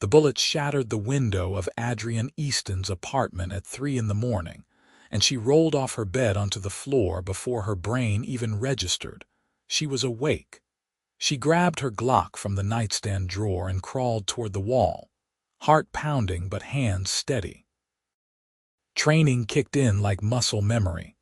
The bullet shattered the window of Adrienne Easton's apartment at 3 in the morning, and she rolled off her bed onto the floor before her brain even registered. She was awake. She grabbed her Glock from the nightstand drawer and crawled toward the wall, heart pounding but hands steady. Training kicked in like muscle memory.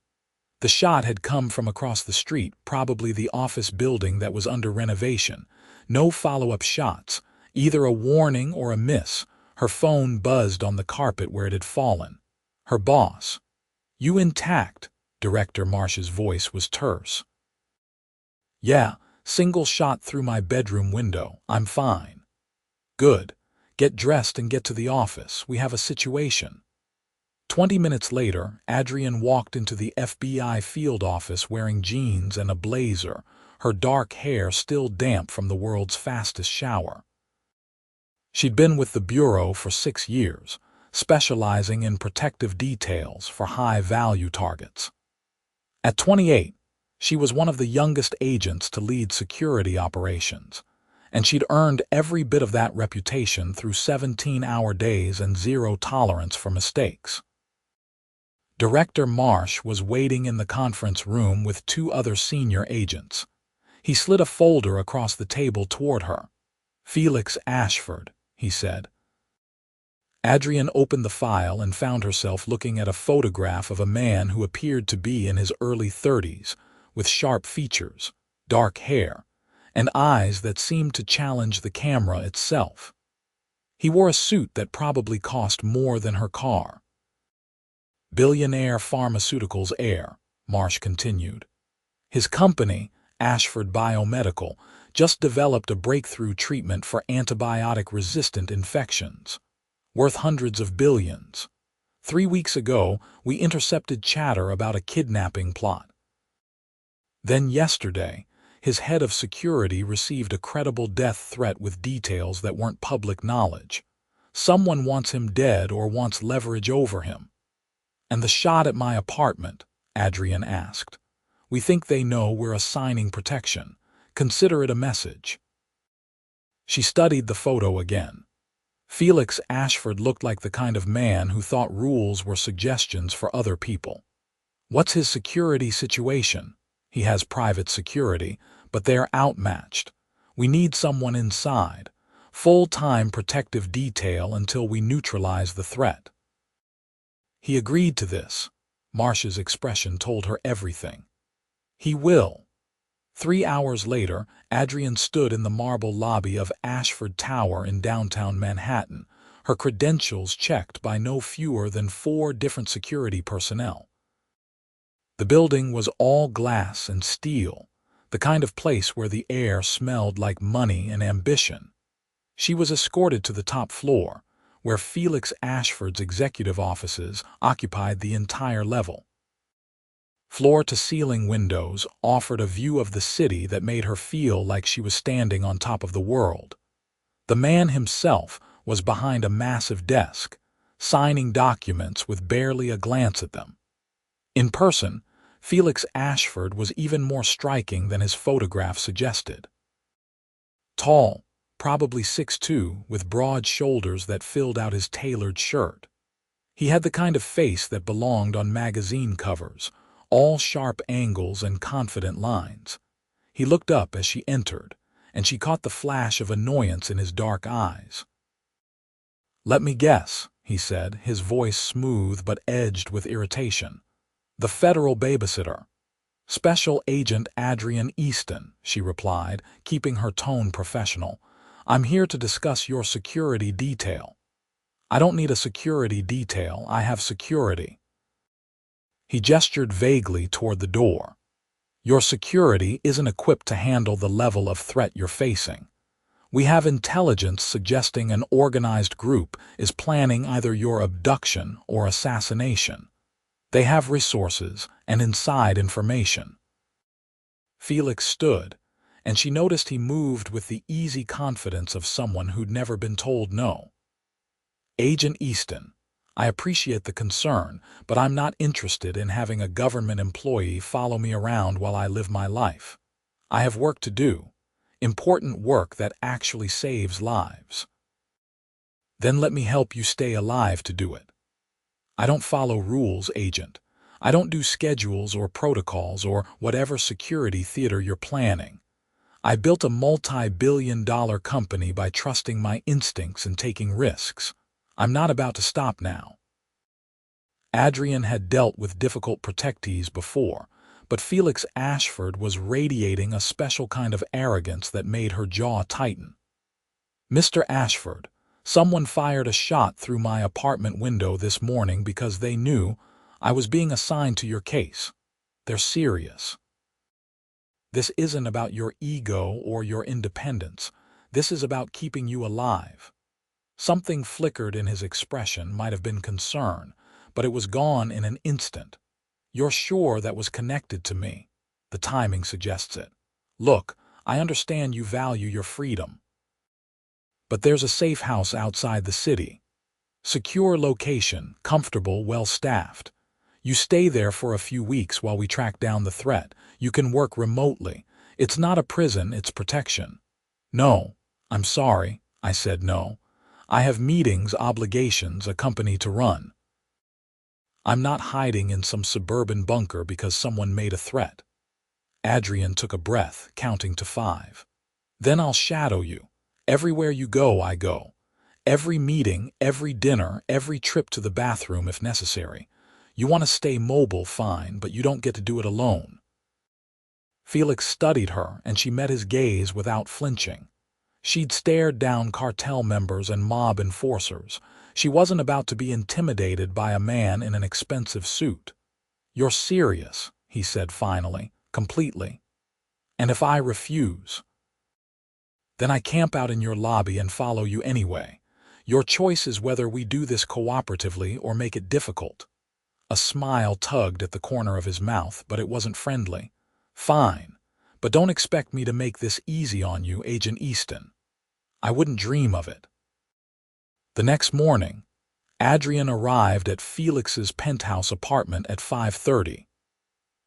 The shot had come from across the street, probably the office building that was under renovation. No follow-up shots, either a warning or a miss. Her phone buzzed on the carpet where it had fallen. Her boss. "You intact?" Director Marsh's voice was terse. "Yeah, single shot through my bedroom window. I'm fine." "Good. Get dressed and get to the office. We have a situation." 20 minutes later, Adrienne walked into the FBI field office wearing jeans and a blazer, her dark hair still damp from the world's fastest shower. She'd been with the Bureau for 6 years, specializing in protective details for high-value targets. At 28, she was one of the youngest agents to lead security operations, and she'd earned every bit of that reputation through 17-hour days and zero tolerance for mistakes. Director Marsh was waiting in the conference room with 2 other senior agents. He slid a folder across the table toward her. "Felix Ashford," he said. Adrienne opened the file and found herself looking at a photograph of a man who appeared to be in his early 30s, with sharp features, dark hair, and eyes that seemed to challenge the camera itself. He wore a suit that probably cost more than her car. "Billionaire Pharmaceuticals heir," Marsh continued. His company, Ashford Biomedical, just developed a breakthrough treatment for antibiotic-resistant infections, worth hundreds of billions. 3 weeks ago, we intercepted chatter about a kidnapping plot. Then yesterday, his head of security received a credible death threat with details that weren't public knowledge. Someone wants him dead or wants leverage over him. "And the shot at my apartment?" Adrienne asked. "We think they know we're assigning protection. Consider it a message." She studied the photo again. Felix Ashford looked like the kind of man who thought rules were suggestions for other people. What's his security situation? He has private security, but they're outmatched. We need someone inside. Full-time protective detail until we neutralize the threat. He agreed to this. Marsh's expression told her everything. He will. 3 hours later, Adrienne stood in the marble lobby of Ashford Tower in downtown Manhattan, her credentials checked by no fewer than 4 different security personnel. The building was all glass and steel, the kind of place where the air smelled like money and ambition. She was escorted to the top floor, where Felix Ashford's executive offices occupied the entire level. Floor-to-ceiling windows offered a view of the city that made her feel like she was standing on top of the world. The man himself was behind a massive desk, signing documents with barely a glance at them. In person, Felix Ashford was even more striking than his photograph suggested. Tall, probably 6'2", with broad shoulders that filled out his tailored shirt. He had the kind of face that belonged on magazine covers, all sharp angles and confident lines. He looked up as she entered, and she caught the flash of annoyance in his dark eyes. "Let me guess," he said, his voice smooth but edged with irritation. "The federal babysitter." "Special Agent Adrienne Easton," she replied, keeping her tone professional. "I'm here to discuss your security detail." "I don't need a security detail, I have security." He gestured vaguely toward the door. "Your security isn't equipped to handle the level of threat you're facing. We have intelligence suggesting an organized group is planning either your abduction or assassination. They have resources and inside information." Felix stood, and she noticed he moved with the easy confidence of someone who'd never been told no. "Agent Easton, I appreciate the concern, but I'm not interested in having a government employee follow me around while I live my life. I have work to do, important work that actually saves lives." Then let me help you stay alive to do it. I don't follow rules, agent. I don't do schedules or protocols or whatever security theater you're planning. I built a multi-billion-dollar company by trusting my instincts and taking risks. I'm not about to stop now. Adrienne had dealt with difficult protectees before, but Felix Ashford was radiating a special kind of arrogance that made her jaw tighten. Mr. Ashford, someone fired a shot through my apartment window this morning because they knew I was being assigned to your case. They're serious. This isn't about your ego or your independence. This is about keeping you alive. Something flickered in his expression, might have been concern, but it was gone in an instant. You're sure that was connected to me? The timing suggests it. Look, I understand you value your freedom. But there's a safe house outside the city. Secure location, comfortable, well-staffed. You stay there for a few weeks while we track down the threat. You can work remotely. It's not a prison, it's protection. No, I'm sorry, I said no. I have meetings, obligations, a company to run. I'm not hiding in some suburban bunker because someone made a threat. Adrienne took a breath, counting to 5. Then I'll shadow you. Everywhere you go, I go. Every meeting, every dinner, every trip to the bathroom if necessary. You want to stay mobile, fine, but you don't get to do it alone. Felix studied her, and she met his gaze without flinching. She'd stared down cartel members and mob enforcers. She wasn't about to be intimidated by a man in an expensive suit. You're serious, he said finally, completely. And if I refuse? Then I camp out in your lobby and follow you anyway. Your choice is whether we do this cooperatively or make it difficult. A smile tugged at the corner of his mouth, but it wasn't friendly. Fine, but don't expect me to make this easy on you, Agent Easton. I wouldn't dream of it. The next morning, Adrienne arrived at Felix's penthouse apartment at 5:30.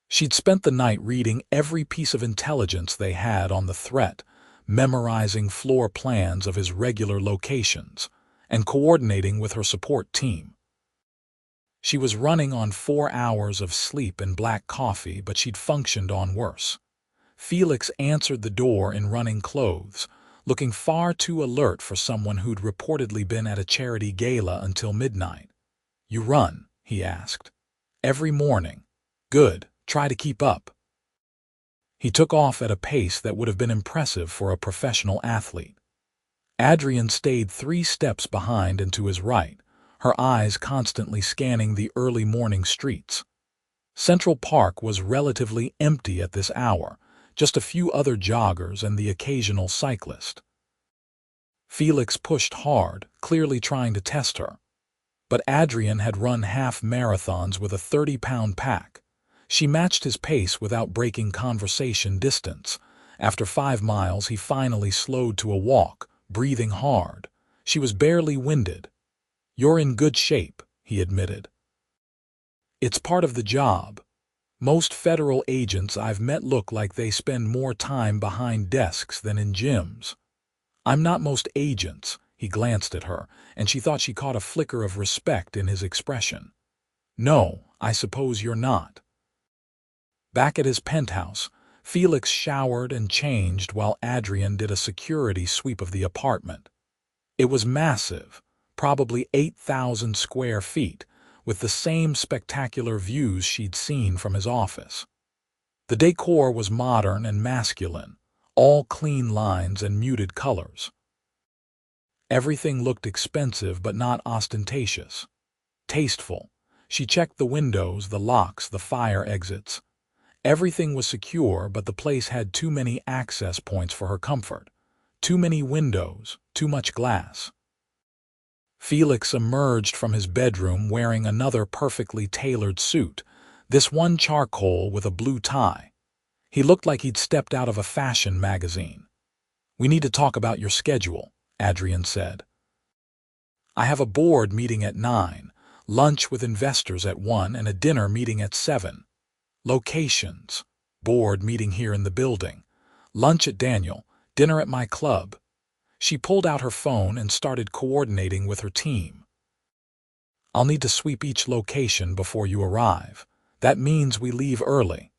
She'd spent the night reading every piece of intelligence they had on the threat, memorizing floor plans of his regular locations, and coordinating with her support team. She was running on 4 hours of sleep and black coffee, but she'd functioned on worse. Felix answered the door in running clothes, looking far too alert for someone who'd reportedly been at a charity gala until midnight. You run? He asked. Every morning. Good. Try to keep up. He took off at a pace that would have been impressive for a professional athlete. Adrienne stayed 3 steps behind and to his right, her eyes constantly scanning the early morning streets. Central Park was relatively empty at this hour, just a few other joggers and the occasional cyclist. Felix pushed hard, clearly trying to test her. But Adrienne had run half marathons with a 30-pound pack. She matched his pace without breaking conversation distance. After 5 miles, he finally slowed to a walk, breathing hard. She was barely winded. You're in good shape, he admitted. It's part of the job. Most federal agents I've met look like they spend more time behind desks than in gyms. I'm not most agents, he glanced at her, and she thought she caught a flicker of respect in his expression. No, I suppose you're not. Back at his penthouse, Felix showered and changed while Adrienne did a security sweep of the apartment. It was massive, probably 8,000 square feet, with the same spectacular views she'd seen from his office. The decor was modern and masculine, all clean lines and muted colors. Everything looked expensive but not ostentatious. Tasteful. She checked the windows, the locks, the fire exits. Everything was secure, but the place had too many access points for her comfort. Too many windows, too much glass. Felix emerged from his bedroom wearing another perfectly tailored suit, this one charcoal with a blue tie. He looked like he'd stepped out of a fashion magazine. We need to talk about your schedule, Adrienne said. I have a board meeting at 9, lunch with investors at 1, and a dinner meeting at 7. Locations. Board meeting here in the building. Lunch at Daniel. Dinner at my club. She pulled out her phone and started coordinating with her team. "I'll need to sweep each location before you arrive. That means we leave early.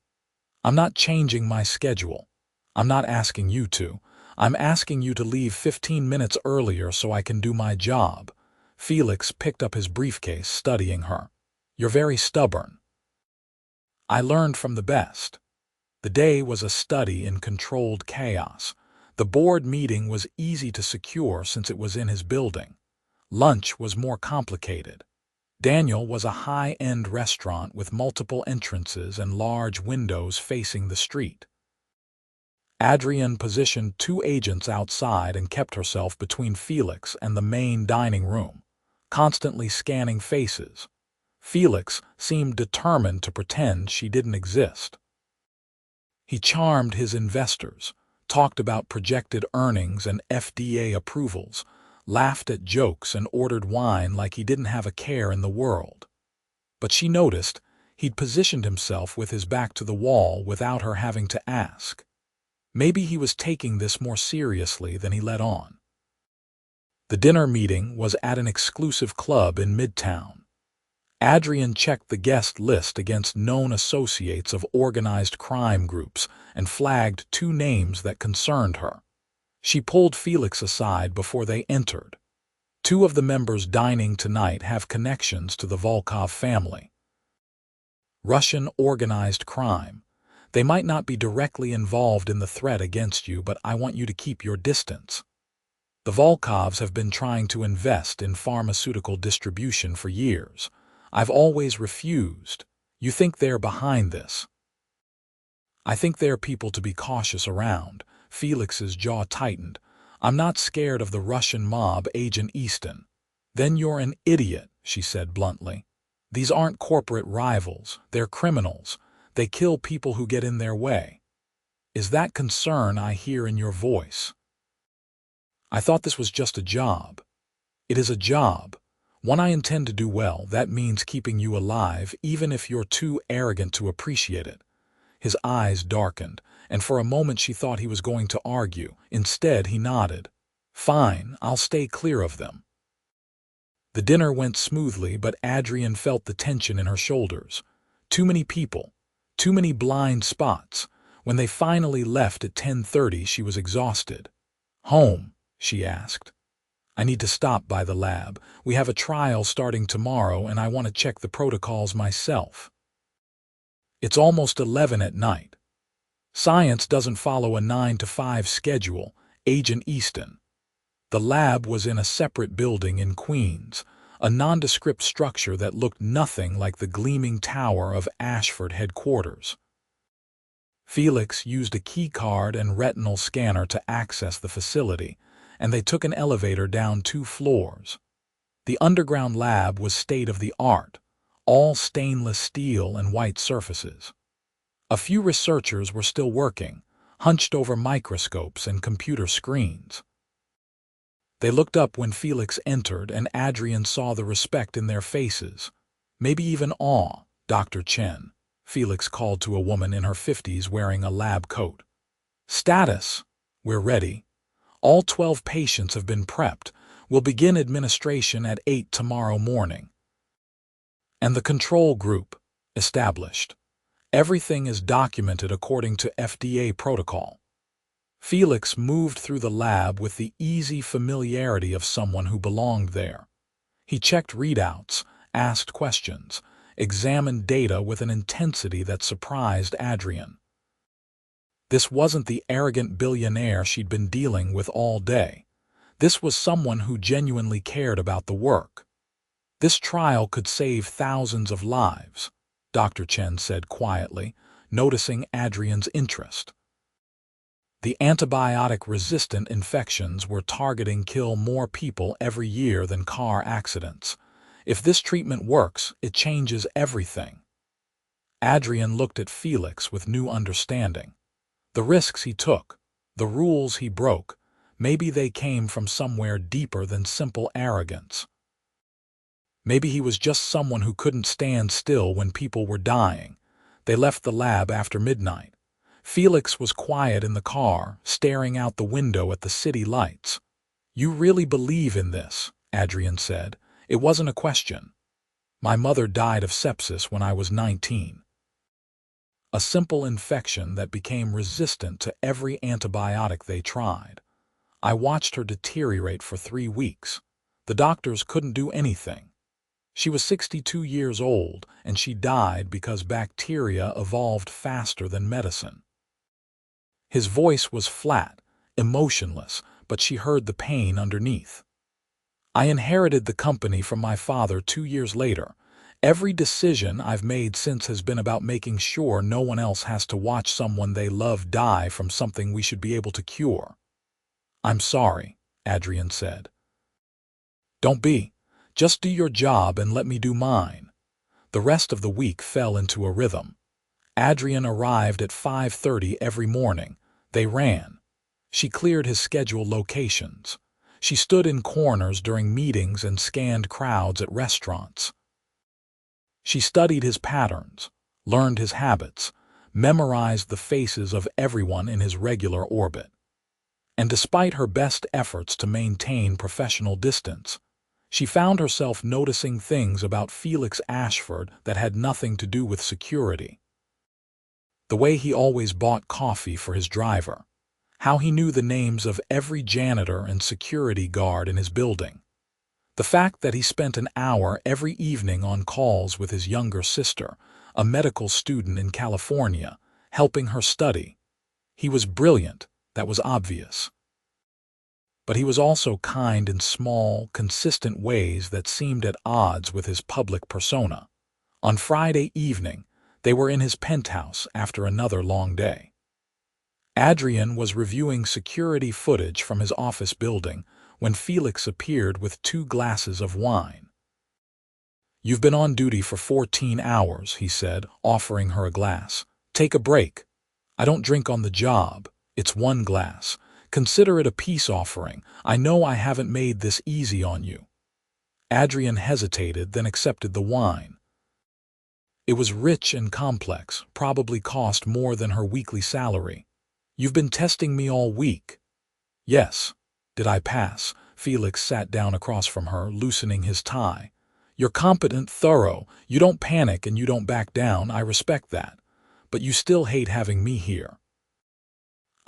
I'm not changing my schedule. I'm not asking you to. I'm asking you to leave 15 minutes earlier so I can do my job." Felix picked up his briefcase, studying her. "You're very stubborn." "I learned from the best." The day was a study in controlled chaos. The board meeting was easy to secure since it was in his building. Lunch was more complicated. Daniel was a high-end restaurant with multiple entrances and large windows facing the street. Adrienne positioned 2 agents outside and kept herself between Felix and the main dining room, constantly scanning faces. Felix seemed determined to pretend she didn't exist. He charmed his investors, talked about projected earnings and FDA approvals, laughed at jokes and ordered wine like he didn't have a care in the world. But she noticed he'd positioned himself with his back to the wall without her having to ask. Maybe he was taking this more seriously than he let on. The dinner meeting was at an exclusive club in Midtown. Adrienne checked the guest list against known associates of organized crime groups and flagged 2 names that concerned her. She pulled Felix aside before they entered. 2 of the members dining tonight have connections to the Volkov family. Russian organized crime. They might not be directly involved in the threat against you, but I want you to keep your distance. The Volkovs have been trying to invest in pharmaceutical distribution for years. I've always refused. You think they're behind this? I think they're people to be cautious around. Felix's jaw tightened. I'm not scared of the Russian mob, Adrienne Easton. Then you're an idiot, she said bluntly. These aren't corporate rivals. They're criminals. They kill people who get in their way. Is that concern I hear in your voice? I thought this was just a job. It is a job. One I intend to do well. That means keeping you alive, even if you're too arrogant to appreciate it. His eyes darkened, and for a moment she thought he was going to argue. Instead, he nodded. Fine, I'll stay clear of them. The dinner went smoothly, but Adrienne felt the tension in her shoulders. Too many people. Too many blind spots. When they finally left at 10:30, she was exhausted. Home, she asked. I need to stop by the lab. We have a trial starting tomorrow, and I want to check the protocols myself. It's almost 11 at night. Science doesn't follow a 9-to-5 schedule, Adrienne Easton. The lab was in a separate building in Queens, a nondescript structure that looked nothing like the gleaming tower of Ashford headquarters. Felix used a key card and retinal scanner to access the facility, and they took an elevator down 2 floors. The underground lab was state-of-the-art, all stainless steel and white surfaces. A few researchers were still working, hunched over microscopes and computer screens. They looked up when Felix entered, and Adrienne saw the respect in their faces, maybe even awe. Dr. Chen, Felix called to a woman in her 50s wearing a lab coat. Status: we're ready. All 12 patients have been prepped. We'll begin administration at 8 tomorrow morning. And the control group established. Everything is documented according to FDA protocol. Felix moved through the lab with the easy familiarity of someone who belonged there. He checked readouts, asked questions, examined data with an intensity that surprised Adrienne. This wasn't the arrogant billionaire she'd been dealing with all day. This was someone who genuinely cared about the work. This trial could save thousands of lives, Dr. Chen said quietly, noticing Adrienne's interest. The antibiotic-resistant infections we're targeting kill more people every year than car accidents. If this treatment works, it changes everything. Adrienne looked at Felix with new understanding. The risks he took, the rules he broke, maybe they came from somewhere deeper than simple arrogance. Maybe he was just someone who couldn't stand still when people were dying. They left the lab after midnight. Felix was quiet in the car, staring out the window at the city lights. "You really believe in this," Adrienne said. "It wasn't a question. My mother died of sepsis when I was 19. A simple infection that became resistant to every antibiotic they tried. I watched her deteriorate for 3 weeks. The doctors couldn't do anything. She was 62 years old, and she died because bacteria evolved faster than medicine." His voice was flat, emotionless, but she heard the pain underneath. "I inherited the company from my father 2 years later. Every decision I've made since has been about making sure no one else has to watch someone they love die from something we should be able to cure." "I'm sorry," Adrienne said. "Don't be. Just do your job and let me do mine." The rest of the week fell into a rhythm. Adrienne arrived at 5:30 every morning. They ran. She cleared his scheduled locations. She stood in corners during meetings and scanned crowds at restaurants. She studied his patterns, learned his habits, memorized the faces of everyone in his regular orbit. And despite her best efforts to maintain professional distance, she found herself noticing things about Felix Ashford that had nothing to do with security. The way he always bought coffee for his driver, how he knew the names of every janitor and security guard in his building, the fact that he spent an hour every evening on calls with his younger sister, a medical student in California, helping her study. He was brilliant, that was obvious. But he was also kind in small, consistent ways that seemed at odds with his public persona. On Friday evening, they were in his penthouse after another long day. Adrienne was reviewing security footage from his office building when Felix appeared with 2 glasses of wine. "You've been on duty for 14 hours, he said, offering her a glass. "Take a break. I don't drink on the job. It's 1 glass. Consider it a peace offering. I know I haven't made this easy on you." Adrienne hesitated, then accepted the wine. It was rich and complex, probably cost more than her weekly salary. "You've been testing me all week." "Yes. Did I pass?" Felix sat down across from her, loosening his tie. "You're competent, thorough. You don't panic and you don't back down. I respect that. But you still hate having me here."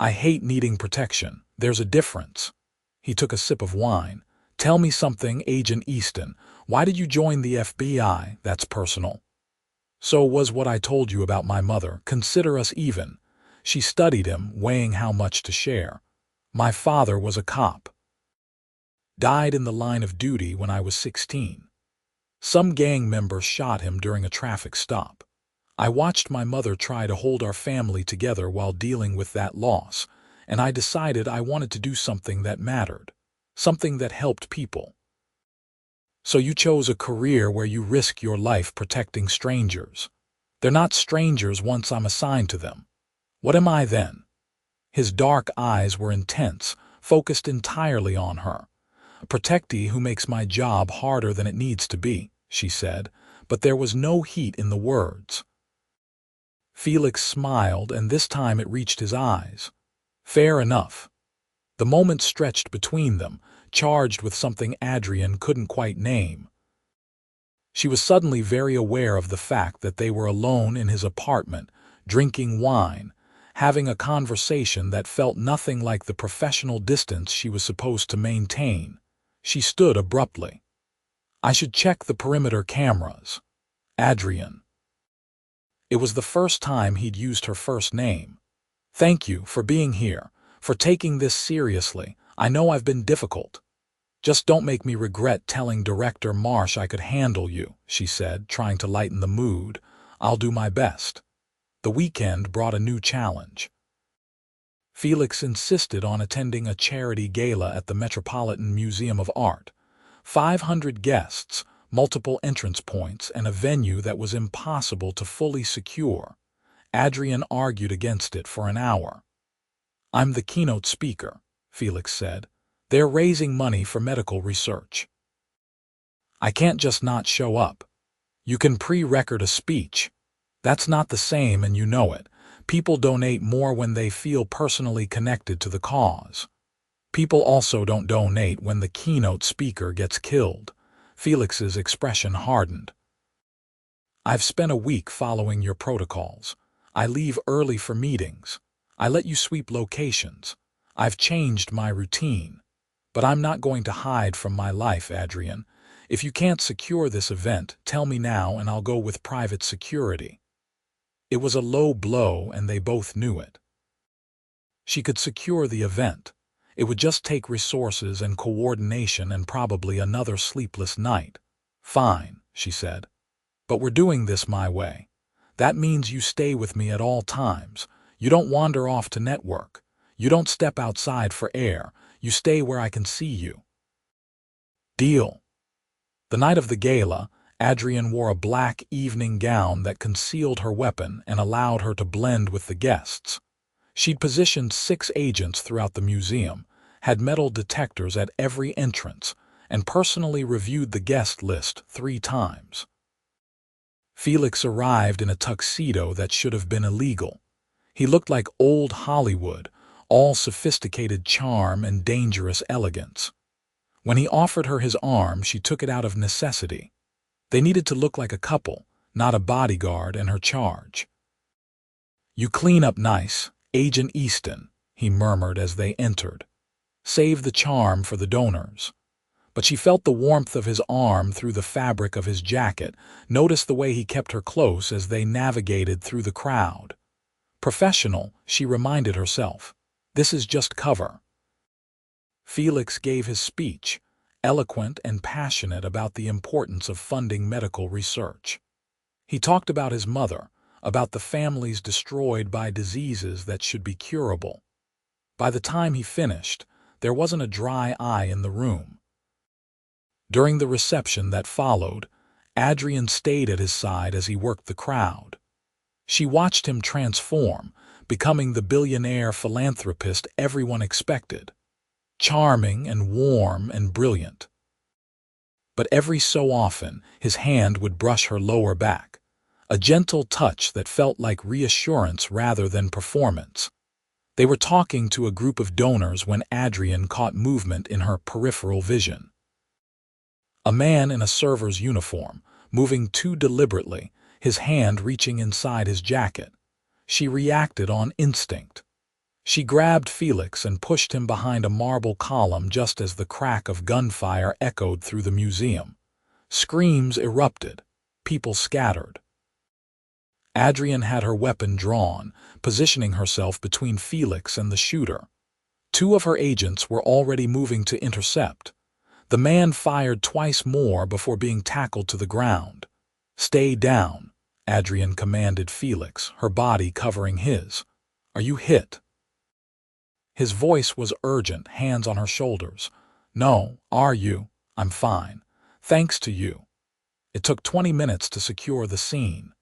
"I hate needing protection. There's a difference." He took a sip of wine. "Tell me something, Agent Easton. Why did you join the FBI? That's personal." "So was what I told you about my mother. Consider us even." She studied him, weighing how much to share. "My father was a cop. Died in the line of duty when I was 16. Some gang member shot him during a traffic stop. I watched my mother try to hold our family together while dealing with that loss, and I decided I wanted to do something that mattered, something that helped people." "So you chose a career where you risk your life protecting strangers." "They're not strangers once I'm assigned to them. What am I then?" His dark eyes were intense, focused entirely on her. "A protectee who makes my job harder than it needs to be," she said, but there was no heat in the words. Felix smiled, and this time it reached his eyes. "Fair enough." The moment stretched between them, charged with something Adrienne couldn't quite name. She was suddenly very aware of the fact that they were alone in his apartment, drinking wine, having a conversation that felt nothing like the professional distance she was supposed to maintain. She stood abruptly. "I should check the perimeter cameras." "Adrienne." It was the first time he'd used her first name. "Thank you for being here, for taking this seriously. I know I've been difficult. Just don't make me regret telling Director Marsh I could handle you," she said, trying to lighten the mood. "I'll do my best." The weekend brought a new challenge. Felix insisted on attending a charity gala at the Metropolitan Museum of Art. 500 guests, multiple entrance points, and a venue that was impossible to fully secure. Adrienne argued against it for an hour. "I'm the keynote speaker," Felix said. "They're raising money for medical research. I can't just not show up." "You can pre-record a speech." "That's not the same, and you know it. People donate more when they feel personally connected to the cause." People also don't donate when the keynote speaker gets killed. Felix's expression hardened. I've spent a week following your protocols. I leave early for meetings. I let you sweep locations. I've changed my routine. But I'm not going to hide from my life, Adrienne. If you can't secure this event, tell me now and I'll go with private security. It was a low blow and they both knew it. She could secure the event. It would just take resources and coordination and probably another sleepless night. Fine, she said. But we're doing this my way. That means you stay with me at all times. You don't wander off to network. You don't step outside for air. You stay where I can see you. Deal. The night of the gala, Adrienne wore a black evening gown that concealed her weapon and allowed her to blend with the guests. She'd positioned 6 agents throughout the museum, had metal detectors at every entrance, and personally reviewed the guest list 3 times. Felix arrived in a tuxedo that should have been illegal. He looked like old Hollywood, all sophisticated charm and dangerous elegance. When he offered her his arm, she took it out of necessity. They needed to look like a couple, not a bodyguard and her charge. "You clean up nice, Adrienne Easton," he murmured as they entered. "Save the charm for the donors." But she felt the warmth of his arm through the fabric of his jacket, noticed the way he kept her close as they navigated through the crowd. Professional, she reminded herself. This is just cover. Felix gave his speech, eloquent and passionate about the importance of funding medical research. He talked about his mother, about the families destroyed by diseases that should be curable. By the time he finished, there wasn't a dry eye in the room. During the reception that followed, Adrienne stayed at his side as he worked the crowd. She watched him transform, becoming the billionaire philanthropist everyone expected. Charming and warm and brilliant. But every so often, his hand would brush her lower back, a gentle touch that felt like reassurance rather than performance. They were talking to a group of donors when Adrienne caught movement in her peripheral vision. A man in a server's uniform, moving too deliberately, his hand reaching inside his jacket. She reacted on instinct. She grabbed Felix and pushed him behind a marble column just as the crack of gunfire echoed through the museum. Screams erupted. People scattered. Adrienne had her weapon drawn, positioning herself between Felix and the shooter. 2 of her agents were already moving to intercept. The man fired twice more before being tackled to the ground. "Stay down," Adrienne commanded Felix, her body covering his. "Are you hit?" His voice was urgent, hands on her shoulders. "No, are you? I'm fine. Thanks to you." It took 20 minutes to secure the scene.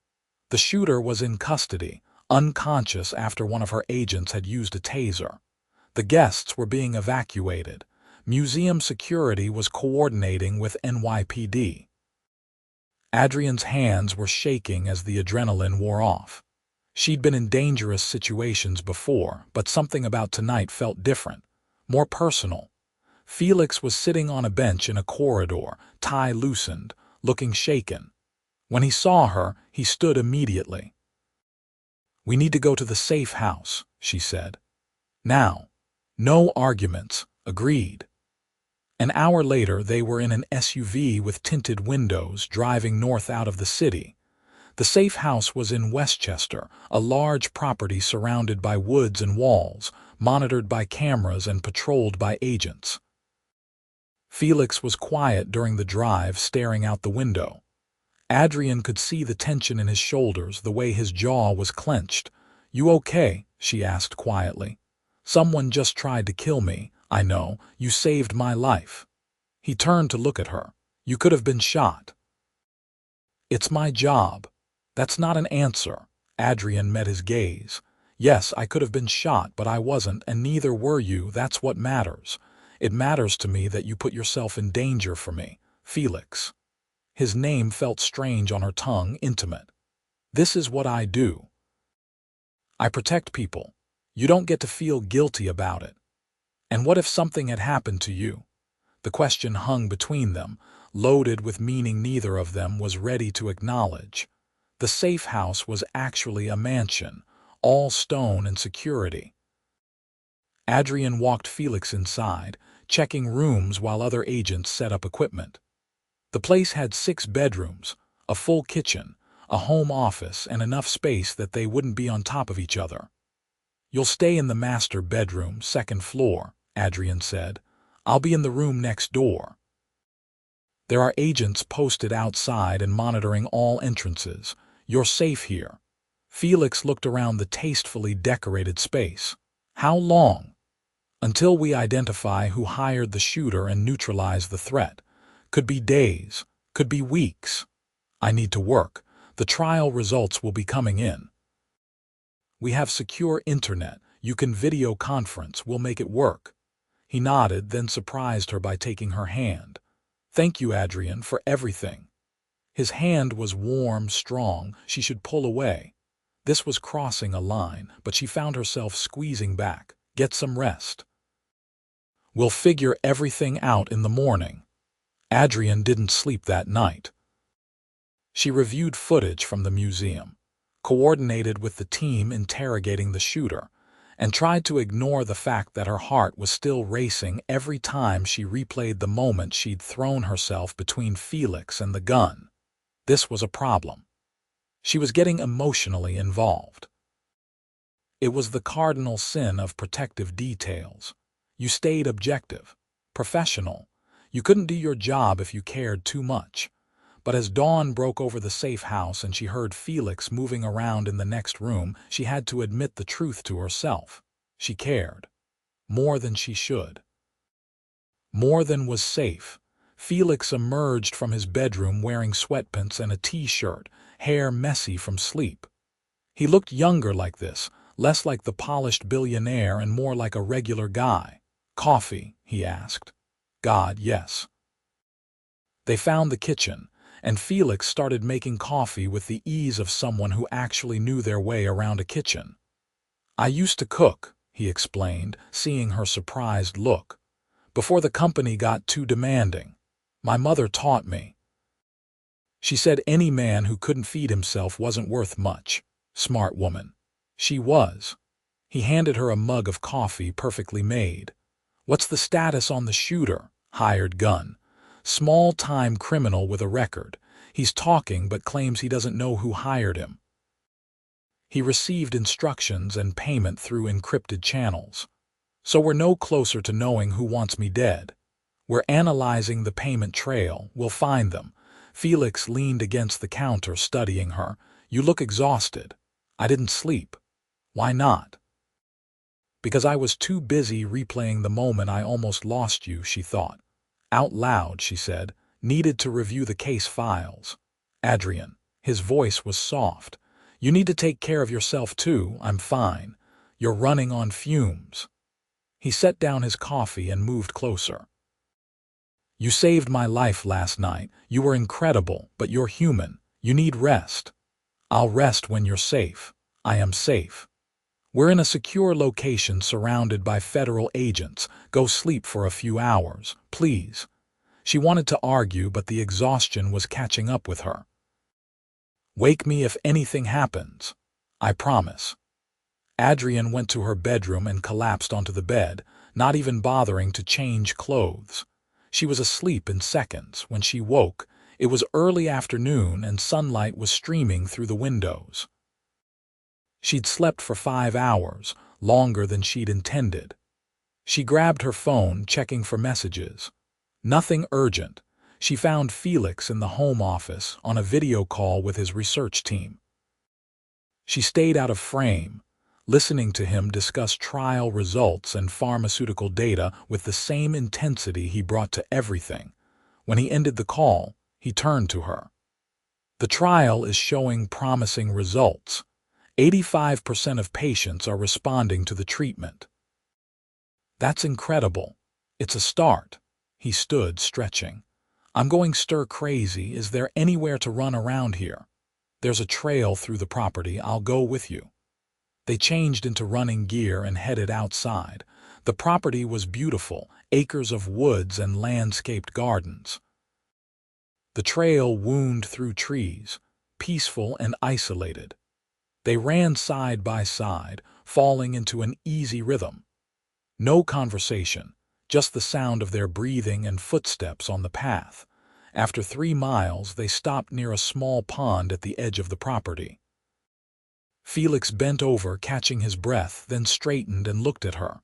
The shooter was in custody, unconscious after one of her agents had used a taser. The guests were being evacuated. Museum security was coordinating with NYPD. Adrienne's hands were shaking as the adrenaline wore off. She'd been in dangerous situations before, but something about tonight felt different, more personal. Felix was sitting on a bench in a corridor, tie loosened, looking shaken. When he saw her, he stood immediately. "We need to go to the safe house," she said. "Now. No arguments. Agreed." An hour later, they were in an SUV with tinted windows driving north out of the city. The safe house was in Westchester, a large property surrounded by woods and walls, monitored by cameras and patrolled by agents. Felix was quiet during the drive, staring out the window. Adrienne could see the tension in his shoulders, the way his jaw was clenched. "You okay?" she asked quietly. "Someone just tried to kill me. I know. You saved my life." He turned to look at her. "You could have been shot." "It's my job." "That's not an answer." Adrienne met his gaze. "Yes, I could have been shot, but I wasn't, and neither were you. That's what matters. It matters to me that you put yourself in danger for me, Felix." His name felt strange on her tongue, intimate. "This is what I do. I protect people. You don't get to feel guilty about it." And what if something had happened to you? The question hung between them, loaded with meaning neither of them was ready to acknowledge. The safe house was actually a mansion, all stone and security. Adrienne walked Felix inside, checking rooms while other agents set up equipment. The place had 6 bedrooms, a full kitchen, a home office, and enough space that they wouldn't be on top of each other. "You'll stay in the master bedroom, 2nd floor," Adrienne said. "I'll be in the room next door." "There are agents posted outside and monitoring all entrances. You're safe here." Felix looked around the tastefully decorated space. "How long?" "Until we identify who hired the shooter and neutralize the threat. Could be days, could be weeks. I need to work. The trial results will be coming in." "We have secure internet. You can video conference. We'll make it work." He nodded, then surprised her by taking her hand. "Thank you, Adrienne, for everything." His hand was warm, strong. She should pull away. This was crossing a line, but she found herself squeezing back. "Get some rest. We'll figure everything out in the morning." Adrienne didn't sleep that night. She reviewed footage from the museum, coordinated with the team interrogating the shooter, and tried to ignore the fact that her heart was still racing every time she replayed the moment she'd thrown herself between Felix and the gun. This was a problem. She was getting emotionally involved. It was the cardinal sin of protective details. You stayed objective, professional. You couldn't do your job if you cared too much. But as dawn broke over the safe house and she heard Felix moving around in the next room, she had to admit the truth to herself. She cared. More than she should. More than was safe. Felix emerged from his bedroom wearing sweatpants and a t-shirt, hair messy from sleep. He looked younger like this, less like the polished billionaire and more like a regular guy. "Coffee?" he asked. "God, yes." They found the kitchen, and Felix started making coffee with the ease of someone who actually knew their way around a kitchen. "I used to cook," he explained, seeing her surprised look, "before the company got too demanding. My mother taught me. She said any man who couldn't feed himself wasn't worth much. Smart woman. She was." He handed her a mug of coffee perfectly made. "What's the status on the shooter?" "Hired gun. Small-time criminal with a record. He's talking but claims he doesn't know who hired him. He received instructions and payment through encrypted channels. So we're no closer to knowing who wants me dead. We're analyzing the payment trail. We'll find them." Felix leaned against the counter, studying her. "You look exhausted." "I didn't sleep." "Why not?" "Because I was too busy replaying the moment I almost lost you," she thought. Out loud, she said, "Needed to review the case files." "Adrienne." His voice was soft. "You need to take care of yourself too." "I'm fine. You're running on fumes." He set down his coffee and moved closer. "You saved my life last night. You were incredible, but you're human. You need rest." "I'll rest when you're safe." "I am safe. We're in a secure location surrounded by federal agents. Go sleep for a few hours, please." She wanted to argue, but the exhaustion was catching up with her. "Wake me if anything happens." "I promise." Adrienne went to her bedroom and collapsed onto the bed, not even bothering to change clothes. She was asleep in seconds. When she woke, it was early afternoon and sunlight was streaming through the windows. She'd slept for 5 hours, longer than she'd intended. She grabbed her phone, checking for messages. Nothing urgent. She found Felix in the home office on a video call with his research team. She stayed out of frame, listening to him discuss trial results and pharmaceutical data with the same intensity he brought to everything. When he ended the call, he turned to her. "The trial is showing promising results. 85% of patients are responding to the treatment." "That's incredible. It's a start." He stood, stretching. "I'm going stir-crazy. Is there anywhere to run around here?" "There's a trail through the property. I'll go with you." They changed into running gear and headed outside. The property was beautiful, acres of woods and landscaped gardens. The trail wound through trees, peaceful and isolated. They ran side by side, falling into an easy rhythm. No conversation, just the sound of their breathing and footsteps on the path. After 3 miles, they stopped near a small pond at the edge of the property. Felix bent over, catching his breath, then straightened and looked at her.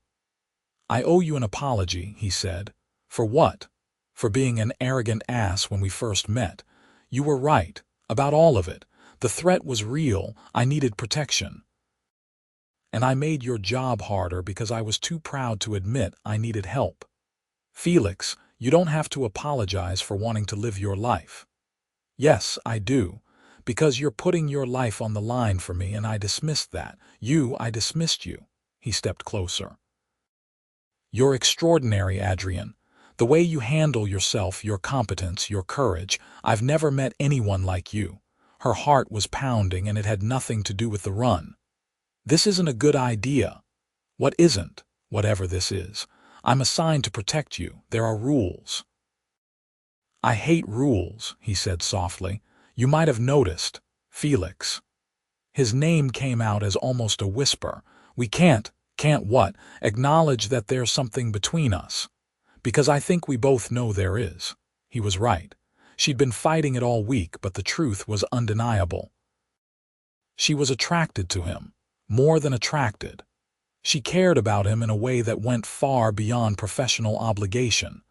"I owe you an apology," he said. "For what?" "For being an arrogant ass when we first met. You were right, about all of it. The threat was real, I needed protection. And I made your job harder because I was too proud to admit I needed help." "Felix, you don't have to apologize for wanting to live your life." "Yes, I do. Because you're putting your life on the line for me and I dismissed that. I dismissed you." He stepped closer. "You're extraordinary, Adrienne. The way you handle yourself, your competence, your courage. I've never met anyone like you." Her heart was pounding and it had nothing to do with the run. "This isn't a good idea." "What isn't?" "Whatever this is. I'm assigned to protect you. There are rules." "I hate rules," he said softly. "You might have noticed. Felix." His name came out as almost a whisper. "We can't what? Acknowledge that there's something between us." "Because I think we both know there is." He was right. She'd been fighting it all week, but the truth was undeniable. She was attracted to him. More than attracted. She cared about him in a way that went far beyond professional obligation.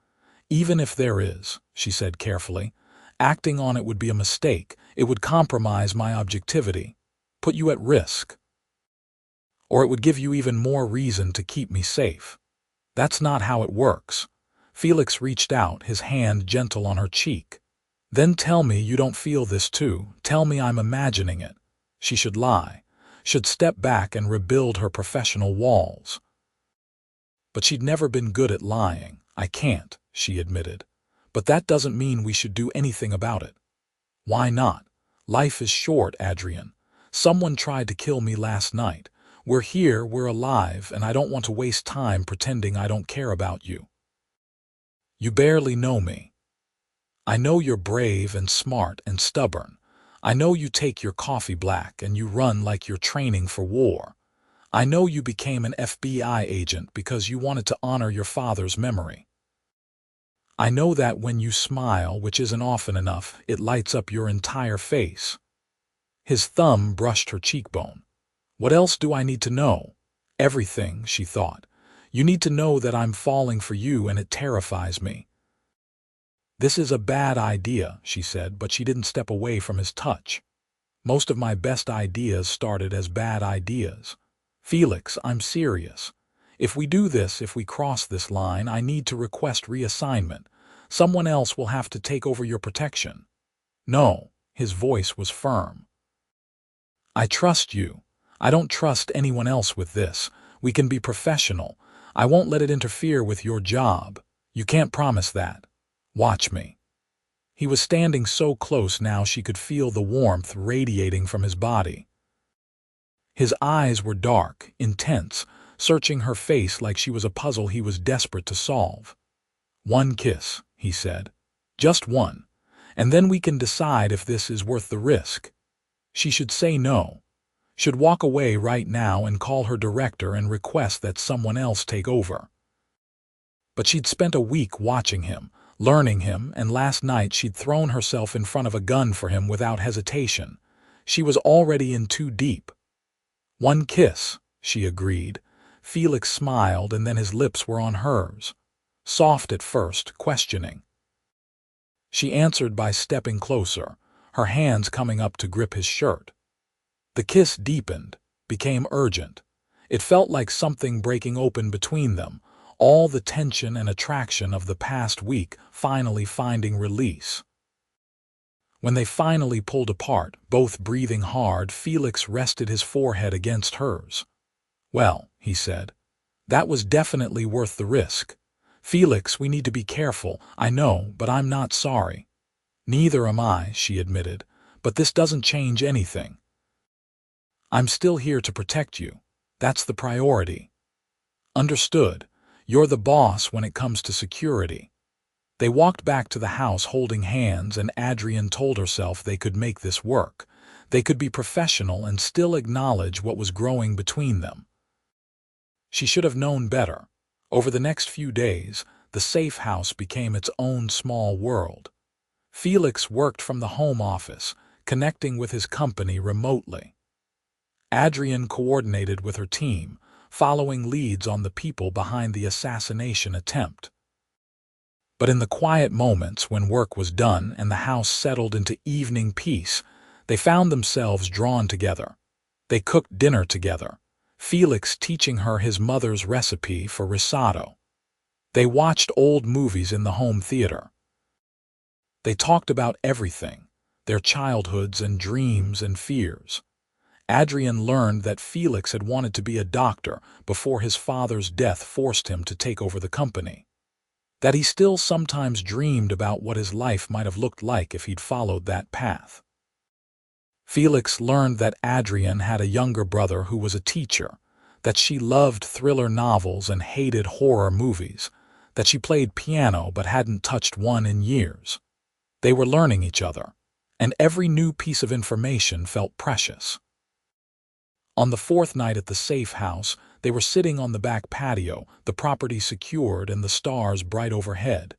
"Even if there is," she said carefully, "acting on it would be a mistake. It would compromise my objectivity, put you at risk. Or it would give you even more reason to keep me safe. That's not how it works." Felix reached out, his hand gentle on her cheek. "Then tell me you don't feel this too. Tell me I'm imagining it." She should lie, should step back and rebuild her professional walls. But she'd never been good at lying. "I can't," she admitted. "But that doesn't mean we should do anything about it." "Why not? Life is short, Adrienne. Someone tried to kill me last night. We're here, we're alive, and I don't want to waste time pretending I don't care about you. You barely know me. I know you're brave and smart and stubborn. I know you take your coffee black and you run like you're training for war. I know you became an FBI agent because you wanted to honor your father's memory. I know that when you smile, which isn't often enough, it lights up your entire face." His thumb brushed her cheekbone. "What else do I need to know?" "Everything," she thought. "You need to know that I'm falling for you and it terrifies me." "This is a bad idea," she said, but she didn't step away from his touch. "Most of my best ideas started as bad ideas. Felix, I'm serious. If we do this, if we cross this line, I need to request reassignment. Someone else will have to take over your protection." "No," his voice was firm. "I trust you. I don't trust anyone else with this. We can be professional. I won't let it interfere with your job. You can't promise that. Watch me." He was standing so close now she could feel the warmth radiating from his body. His eyes were dark, intense, searching her face like she was a puzzle he was desperate to solve. "One kiss," he said. "Just one. And then we can decide if this is worth the risk." She should say no. Should walk away right now and call her director and request that someone else take over. But she'd spent a week watching him, learning him, and last night she'd thrown herself in front of a gun for him without hesitation. She was already in too deep. "One kiss," she agreed. Felix smiled and then his lips were on hers. Soft at first, questioning. She answered by stepping closer, her hands coming up to grip his shirt. The kiss deepened, became urgent. It felt like something breaking open between them, all the tension and attraction of the past week finally finding release. When they finally pulled apart, both breathing hard, Felix rested his forehead against hers. "Well," he said, "that was definitely worth the risk. Felix, we need to be careful. I know, but I'm not sorry." "Neither am I," she admitted, "but this doesn't change anything. I'm still here to protect you. That's the priority." "Understood. You're the boss when it comes to security." They walked back to the house holding hands, and Adrienne told herself they could make this work. They could be professional and still acknowledge what was growing between them. She should have known better. Over the next few days, the safe house became its own small world. Felix worked from the home office, connecting with his company remotely. Adrienne coordinated with her team, following leads on the people behind the assassination attempt. But in the quiet moments when work was done and the house settled into evening peace, they found themselves drawn together. They cooked dinner together, Felix teaching her his mother's recipe for risotto. They watched old movies in the home theater. They talked about everything, their childhoods and dreams and fears. Adrienne learned that Felix had wanted to be a doctor before his father's death forced him to take over the company. That he still sometimes dreamed about what his life might have looked like if he'd followed that path. Felix learned that Adrienne had a younger brother who was a teacher, that she loved thriller novels and hated horror movies, that she played piano but hadn't touched one in years. They were learning each other, and every new piece of information felt precious. On the fourth night at the safe house, they were sitting on the back patio, the property secured and the stars bright overhead.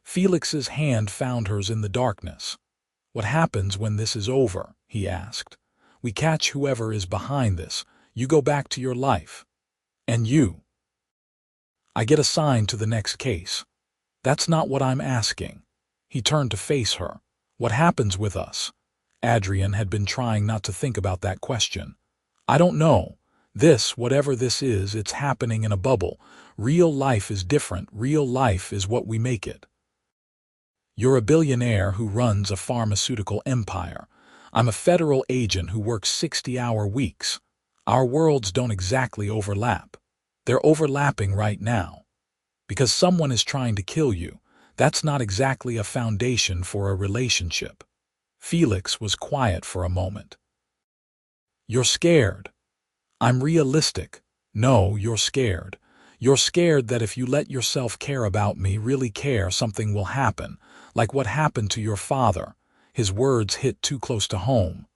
Felix's hand found hers in the darkness. "What happens when this is over?" he asked. "We catch whoever is behind this. You go back to your life. And you?" "I get assigned to the next case." "That's not what I'm asking." He turned to face her. "What happens with us?" Adrienne had been trying not to think about that question. "I don't know. Whatever this is, it's happening in a bubble. Real life is different. Real life is what we make it. You're a billionaire who runs a pharmaceutical empire. I'm a federal agent who works 60-hour weeks. Our worlds don't exactly overlap. They're overlapping right now. Because someone is trying to kill you, that's not exactly a foundation for a relationship." Felix was quiet for a moment. "You're scared." "I'm realistic." "No, you're scared. You're scared that if you let yourself care about me, really care, something will happen, like what happened to your father." His words hit too close to home.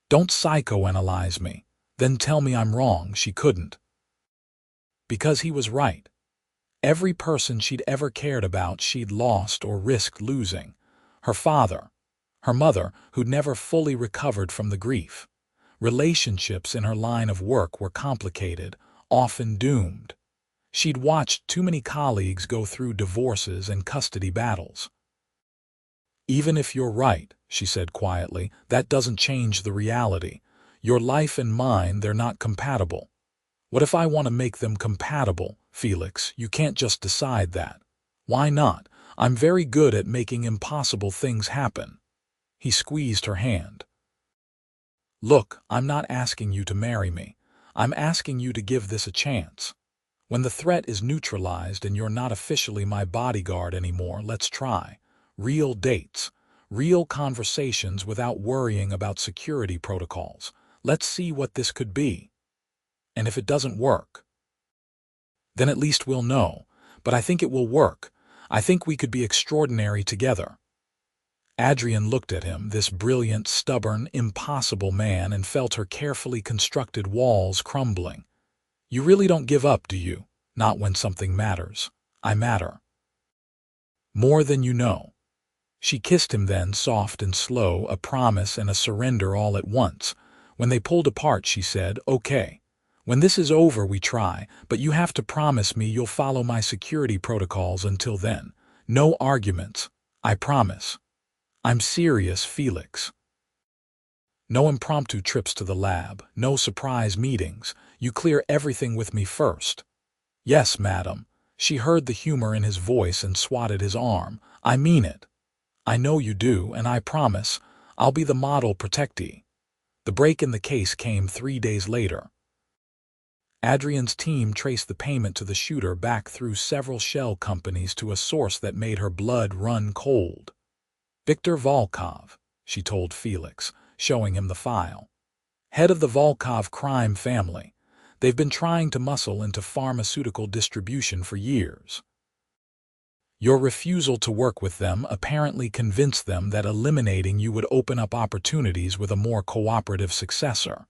"Don't psychoanalyze me. Then tell me I'm wrong." She couldn't. Because he was right. Every person she'd ever cared about she'd lost or risked losing. Her father. Her mother, who'd never fully recovered from the grief. Relationships in her line of work were complicated, often doomed. She'd watched too many colleagues go through divorces and custody battles. "Even if you're right," she said quietly, "that doesn't change the reality. Your life and mine, they're not compatible." "What if I want to make them compatible?" "Felix, you can't just decide that." "Why not? I'm very good at making impossible things happen." He squeezed her hand. "Look, I'm not asking you to marry me. I'm asking you to give this a chance. When the threat is neutralized and you're not officially my bodyguard anymore, let's try. Real dates. Real conversations without worrying about security protocols. Let's see what this could be. And if it doesn't work, then at least we'll know. But I think it will work. I think we could be extraordinary together." Adrienne looked at him, this brilliant, stubborn, impossible man, and felt her carefully constructed walls crumbling. "You really don't give up, do you? Not when something matters." "I matter. More than you know." She kissed him then, soft and slow, a promise and a surrender all at once. When they pulled apart, she said, "Okay. When this is over, we try, but you have to promise me you'll follow my security protocols until then. No arguments. I promise. I'm serious, Felix. No impromptu trips to the lab, no surprise meetings. You clear everything with me first." "Yes, madam." She heard the humor in his voice and swatted his arm. "I mean it. I know you do, and I promise I'll be the model protectee." The break in the case came 3 days later. Adrienne's team traced the payment to the shooter back through several shell companies to a source that made her blood run cold. "Viktor Volkov," she told Felix, showing him the file. "Head of the Volkov crime family. They've been trying to muscle into pharmaceutical distribution for years. Your refusal to work with them apparently convinced them that eliminating you would open up opportunities with a more cooperative successor.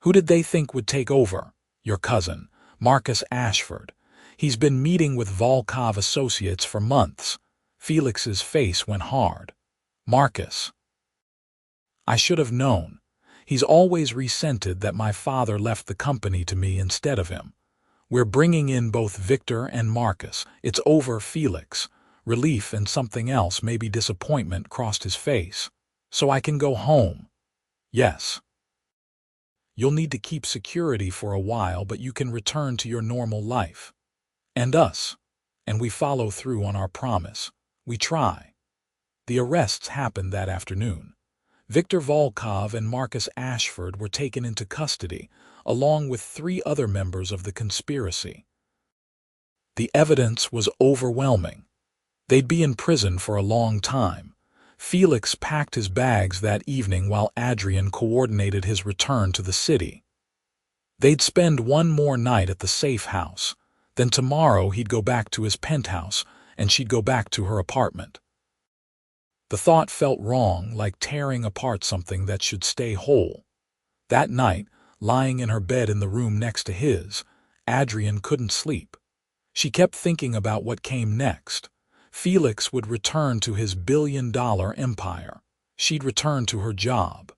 Who did they think would take over? Your cousin, Marcus Ashford. He's been meeting with Volkov Associates for months. Felix's face went hard. Marcus. I should have known. He's always resented that my father left the company to me instead of him. We're bringing in both Victor and Marcus. It's over, Felix. Relief and something else, maybe disappointment, crossed his face. So I can go home. Yes. You'll need to keep security for a while, but you can return to your normal life. And us. And we follow through on our promise. We try. The arrests happened that afternoon. Victor Volkov and Marcus Ashford were taken into custody, along with 3 other members of the conspiracy. The evidence was overwhelming. They'd be in prison for a long time. Felix packed his bags that evening while Adrienne coordinated his return to the city. They'd spend one more night at the safe house. Then tomorrow he'd go back to his penthouse, and she'd go back to her apartment. The thought felt wrong, like tearing apart something that should stay whole. That night, lying in her bed in the room next to his, Adrienne couldn't sleep. She kept thinking about what came next. Felix would return to his billion-dollar empire. She'd return to her job.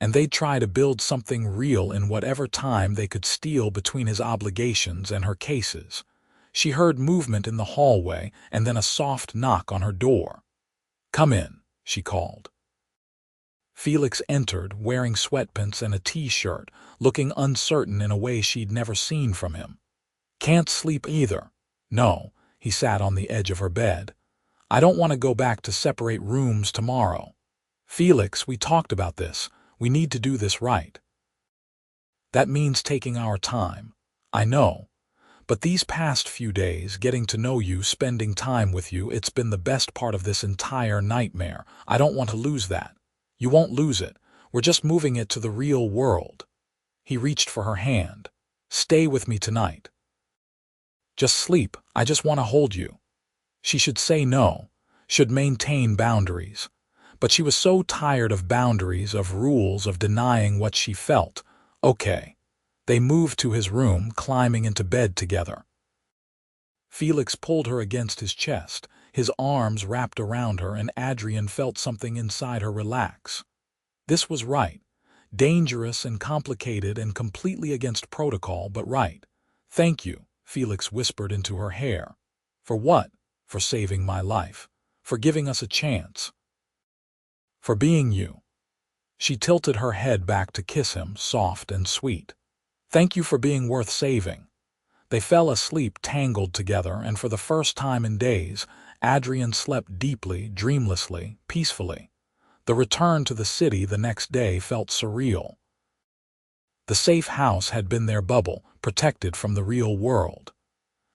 And they'd try to build something real in whatever time they could steal between his obligations and her cases. She heard movement in the hallway and then a soft knock on her door. "Come in," she called. Felix entered, wearing sweatpants and a t-shirt, looking uncertain in a way she'd never seen from him. "Can't sleep either." "No." He sat on the edge of her bed. "I don't want to go back to separate rooms tomorrow." "Felix, we talked about this. We need to do this right." "That means taking our time." "I know. But these past few days, getting to know you, spending time with you, it's been the best part of this entire nightmare. I don't want to lose that." "You won't lose it. We're just moving it to the real world." He reached for her hand. "Stay with me tonight." "Just sleep. I just want to hold you." She should say no, should maintain boundaries. But she was so tired of boundaries, of rules, of denying what she felt. Okay. They moved to his room, climbing into bed together. Felix pulled her against his chest, his arms wrapped around her, and Adrienne felt something inside her relax. This was right. Dangerous and complicated and completely against protocol, but right. "Thank you," Felix whispered into her hair. "For what?" "For saving my life. For giving us a chance. For being you." She tilted her head back to kiss him, soft and sweet. "Thank you for being worth saving." They fell asleep tangled together, and for the first time in days, Adrienne slept deeply, dreamlessly, peacefully. The return to the city the next day felt surreal. The safe house had been their bubble, protected from the real world.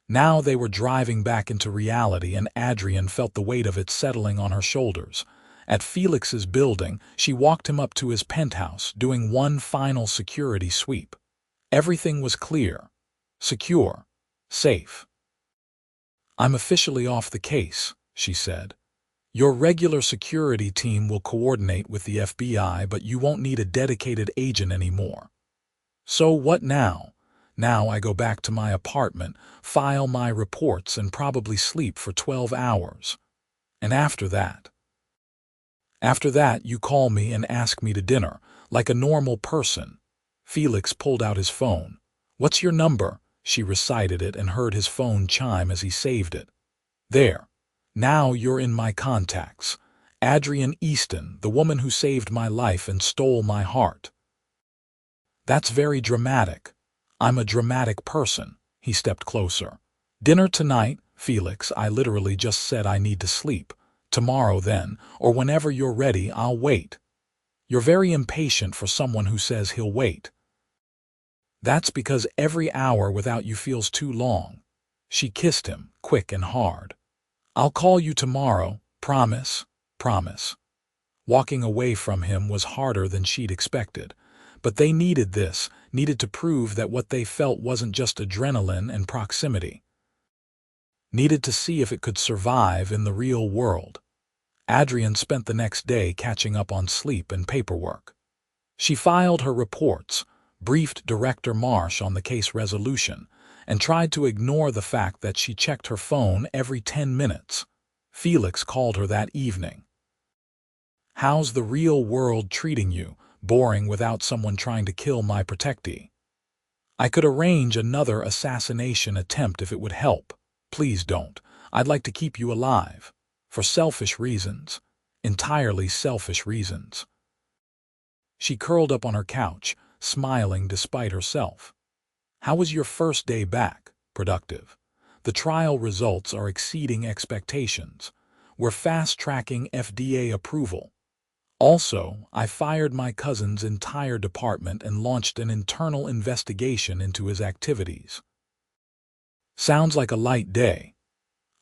Now they were driving back into reality, and Adrienne felt the weight of it settling on her shoulders. At Felix's building, she walked him up to his penthouse, doing one final security sweep. Everything was clear, secure, safe. "I'm officially off the case," she said. "Your regular security team will coordinate with the FBI, but you won't need a dedicated agent anymore." "So what now?" "Now I go back to my apartment, file my reports, and probably sleep for 12 hours. And after that? After that, you call me and ask me to dinner, like a normal person." Felix pulled out his phone. "What's your number?" She recited it and heard his phone chime as he saved it. "There. Now you're in my contacts. Adrienne Easton, the woman who saved my life and stole my heart." "That's very dramatic." "I'm a dramatic person." He stepped closer. "Dinner tonight?" "Felix, I literally just said I need to sleep. Tomorrow then, or whenever you're ready, I'll wait." "You're very impatient for someone who says he'll wait." "That's because every hour without you feels too long." She kissed him, quick and hard. "I'll call you tomorrow. Promise?" "Promise." Walking away from him was harder than she'd expected. But they needed this, needed to prove that what they felt wasn't just adrenaline and proximity. Needed to see if it could survive in the real world. Adrienne spent the next day catching up on sleep and paperwork. She filed her reports, briefed Director Marsh on the case resolution, and tried to ignore the fact that she checked her phone every 10 minutes. Felix called her that evening. "How's the real world treating you? Boring without someone trying to kill my protectee. I could arrange another assassination attempt if it would help. Please don't. I'd like to keep you alive. For selfish reasons. Entirely selfish reasons." She curled up on her couch, smiling despite herself. "How was your first day back?" "Productive. The trial results are exceeding expectations. We're fast-tracking FDA approval. Also, I fired my cousin's entire department and launched an internal investigation into his activities." "Sounds like a light day."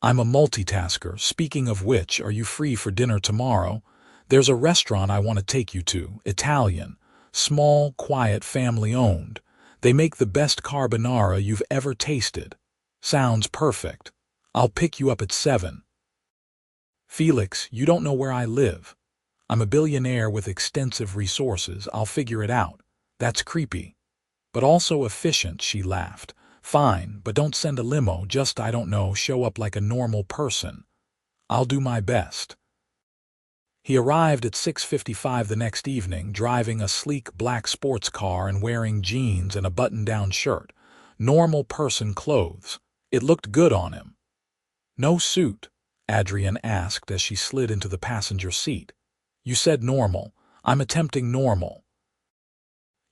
"I'm a multitasker. Speaking of which, are you free for dinner tomorrow? There's a restaurant I want to take you to, Italian. Small, quiet, family-owned. They make the best carbonara you've ever tasted." "Sounds perfect. I'll pick you up at 7. "Felix, you don't know where I live. I'm a billionaire with extensive resources. I'll figure it out." "That's creepy. But also efficient," she laughed. "Fine, but don't send a limo, just, I don't know, show up like a normal person." "I'll do my best." He arrived at 6:55 the next evening, driving a sleek black sports car and wearing jeans and a button-down shirt. Normal person clothes. It looked good on him. "No suit?" Adrienne asked as she slid into the passenger seat. "You said normal. I'm attempting normal."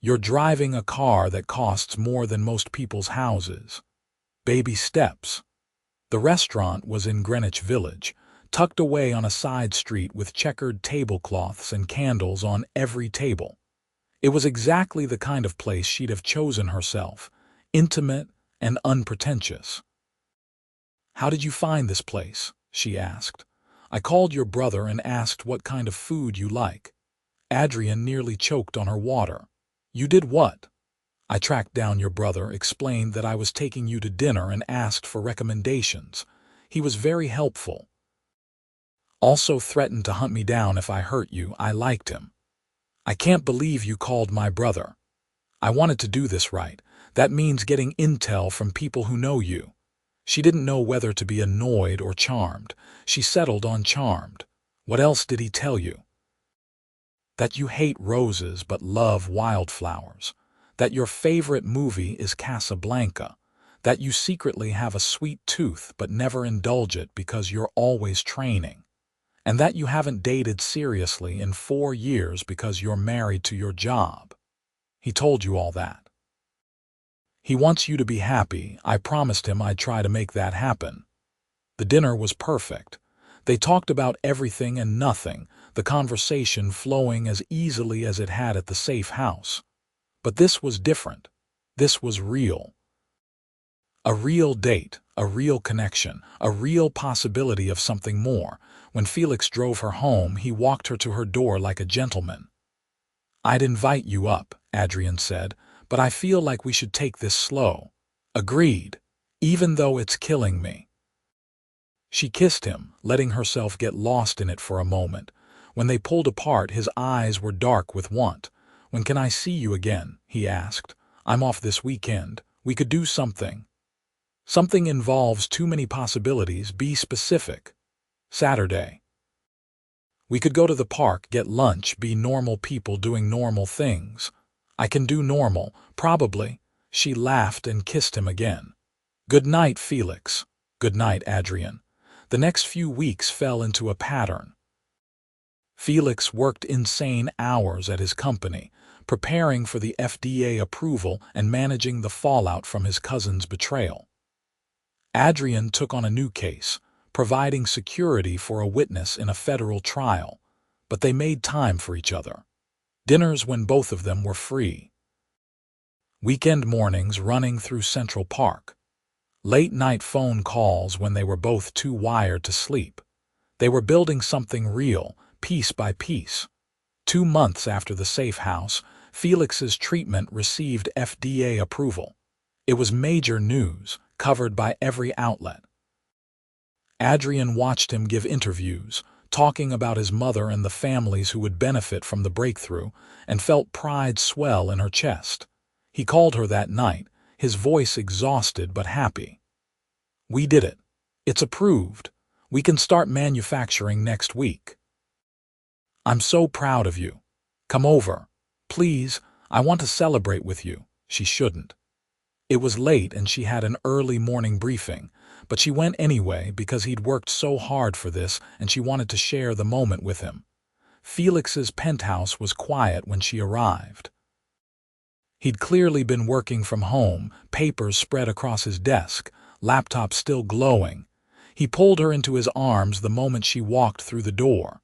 "You're driving a car that costs more than most people's houses." Baby steps. The restaurant was in Greenwich Village, tucked away on a side street with checkered tablecloths and candles on every table. It was exactly the kind of place she'd have chosen herself, intimate and unpretentious. "How did you find this place?" she asked. "I called your brother and asked what kind of food you like." Adrienne nearly choked on her water. "You did what?" "I tracked down your brother, explained that I was taking you to dinner and asked for recommendations. He was very helpful. Also threatened to hunt me down if I hurt you. I liked him." "I can't believe you called my brother." "I wanted to do this right. That means getting intel from people who know you." She didn't know whether to be annoyed or charmed. She settled on charmed. "What else did he tell you?" "That you hate roses but love wildflowers. That your favorite movie is Casablanca. That you secretly have a sweet tooth but never indulge it because you're always training. And that you haven't dated seriously in 4 years because you're married to your job." "He told you all that?" "He wants you to be happy. I promised him I'd try to make that happen." The dinner was perfect. They talked about everything and nothing, the conversation flowing as easily as it had at the safe house. But this was different. This was real. A real date, a real connection, a real possibility of something more. When Felix drove her home, he walked her to her door like a gentleman. "I'd invite you up," Adrienne said, "but I feel like we should take this slow." "Agreed, even though it's killing me." She kissed him, letting herself get lost in it for a moment. When they pulled apart, his eyes were dark with want. "When can I see you again?" he asked. "I'm off this weekend. We could do something." "Something involves too many possibilities. Be specific." "Saturday. We could go to the park, get lunch, be normal people doing normal things." "I can do normal, probably." She laughed and kissed him again. "Good night, Felix." "Good night, Adrienne." The next few weeks fell into a pattern. Felix worked insane hours at his company, preparing for the FDA approval and managing the fallout from his cousin's betrayal. Adrienne took on a new case, providing security for a witness in a federal trial, but they made time for each other. Dinners when both of them were free. Weekend mornings running through Central Park. Late-night phone calls when they were both too wired to sleep. They were building something real, piece by piece. 2 months after the safe house, Felix's treatment received FDA approval. It was major news, covered by every outlet. Adrienne watched him give interviews, talking about his mother and the families who would benefit from the breakthrough, and felt pride swell in her chest. He called her that night, his voice exhausted but happy. "We did it. It's approved. We can start manufacturing next week. I'm so proud of you. Come over. Please, I want to celebrate with you." She shouldn't. It was late and she had an early morning briefing, but she went anyway because he'd worked so hard for this and she wanted to share the moment with him. Felix's penthouse was quiet when she arrived. He'd clearly been working from home, papers spread across his desk, laptop still glowing. He pulled her into his arms the moment she walked through the door.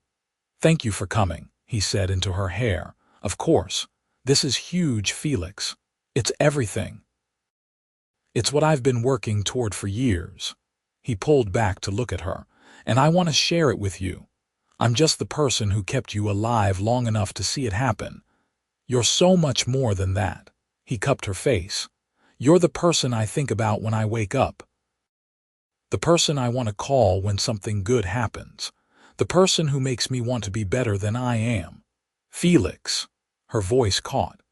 "Thank you for coming," he said into her hair. "Of course. This is huge, Felix. It's everything. It's what I've been working toward for years." He pulled back to look at her. "And I want to share it with you. I'm just the person who kept you alive long enough to see it happen. You're so much more than that." He cupped her face. "You're the person I think about when I wake up. The person I want to call when something good happens. The person who makes me want to be better than I am." "Felix." Her voice caught.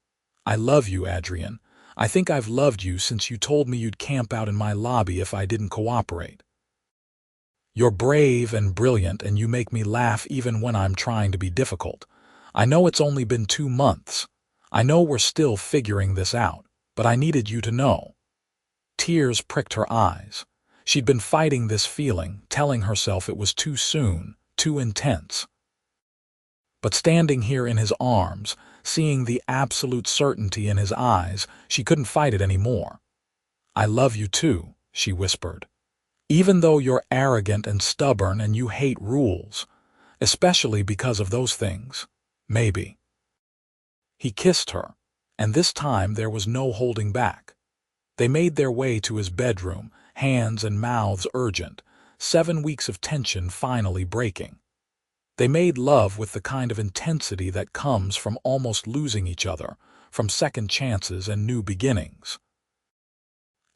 "I love you, Adrienne. I think I've loved you since you told me you'd camp out in my lobby if I didn't cooperate. You're brave and brilliant and you make me laugh even when I'm trying to be difficult. I know it's only been 2 months. I know we're still figuring this out, but I needed you to know." Tears pricked her eyes. She'd been fighting this feeling, telling herself it was too soon, too intense. But standing here in his arms, seeing the absolute certainty in his eyes, she couldn't fight it anymore. "I love you too," she whispered. "Even though you're arrogant and stubborn and you hate rules, especially because of those things, maybe." He kissed her, and this time there was no holding back. They made their way to his bedroom, hands and mouths urgent, 7 weeks of tension finally breaking. They made love with the kind of intensity that comes from almost losing each other, from second chances and new beginnings.